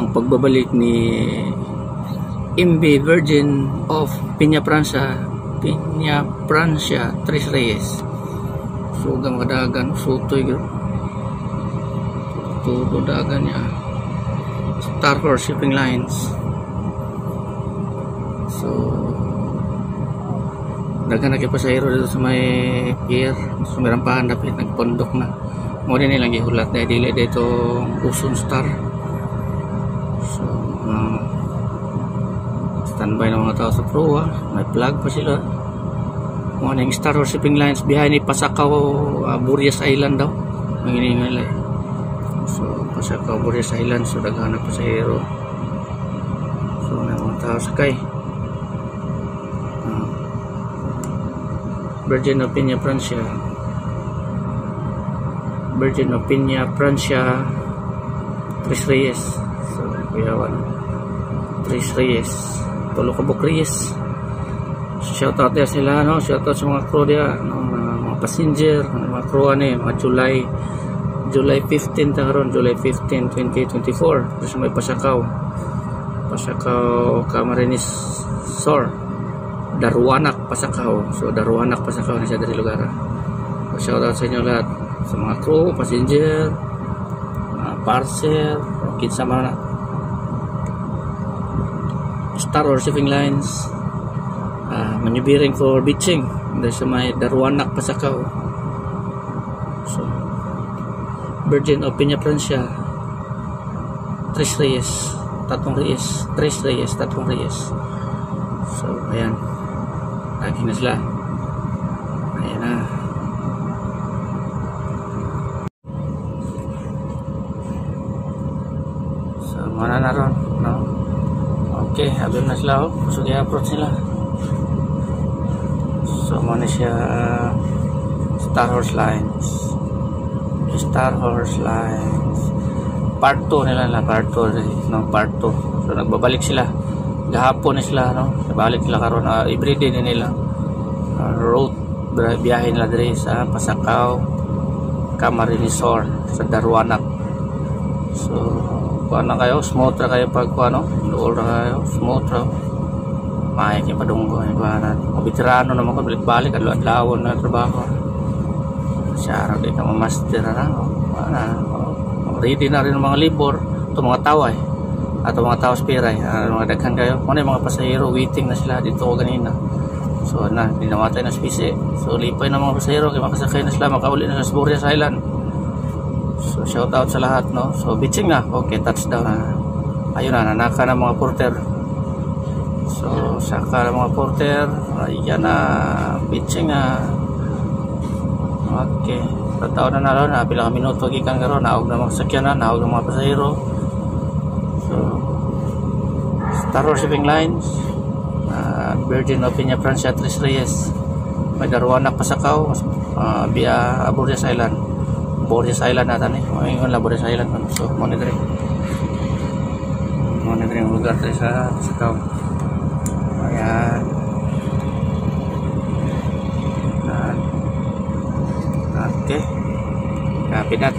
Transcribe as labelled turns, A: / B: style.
A: ang pagbabalik ni MV Virgin of Peña Francia Tres Reyes. So gang kadagan sutoy tudo dagan niya Star Horse Shipping Lines. So dagan na kay pasahero dito sa may pier, sa may rampahan dapat nagpondok na mo din nilang gihulat na dili dito Uson Star. So standby ng mga tao sa proa, may flag pa sila. Mga ng Star Horse Shipping Lines behind ni Pasakaw, Burias Island daw manginingan nila. So Pasakaw, Burias Island, so daghan na pasahero. So may mga tao sakay. Virgin of Peña Francia Tres Reyes. So kuyawan Tres Reyes, tulo ka buk Reyes. Shout out dia sila, no? Shout out sa mga crew dia, no? Mga passenger, mga crew ani, mga July 15 ta karon, July 15, 2024. Terus may Pasakaw Camarines Sur, Daruanak Pasakaw. So Daruanak Pasakaw na siya dari lugar. So, shout out sa inyo lahat, sa mga crew, passenger, mga parcel, kinsa man na Star Horse Shipping Lines, manubiring for beaching dahil sa may Daruanak Pasakaw. So Virgin of Peña Francia Tres Reyes, Tres Reyes. So ayan, lagi na sila, ayan na. So mana na ron, no? Okay, abim na sila, so i-approach sila. So mana siya Star Horse Lines part 2 nila na, part 2, no? Part 2. So nagbabalik sila gahapon na sila, no? Nabalik sila karon, everyday din nila road biyahe nila diri sa Pasakaw Camarines Sur sa Daruanak. So kuan na kayo, smooth ra kayo pag kuan, no? Luol ra kayo, smooth ra. May kay padunggo ay banan. Veterano naman ko, balik-balik adlaw-adlaw na trabaho. Siya ra kay ka master na, no? Ready na rin ng mga libor, ito mga taway ato mga tao spiray, mga daghan kayo, mga pasahero waiting na sila dito ganina. So na, dinamatay na spise. So lipay na mga pasahero, kaya makasakay na sila, makauli na sa Burias Island. So shout out sa lahat, no? So beaching na, okay, touchdown na. Ayun na, nanaka na mga porter. So saka na mga porter, ayan na, beaching na. Okay, tataw na naroon, bilang minuto gikan karon, naog na mga sakyanan, naog na mga pasahero. So Star Horse Shipping Lines, Virgin of Peña Francia Tres Reyes, may Daruanak Pasakaw, via Burias Island natin, ngayon lang Burias Island. So monitoring ang lugar tayo sa Pasakaw. Ayan. Okay, kapit natin.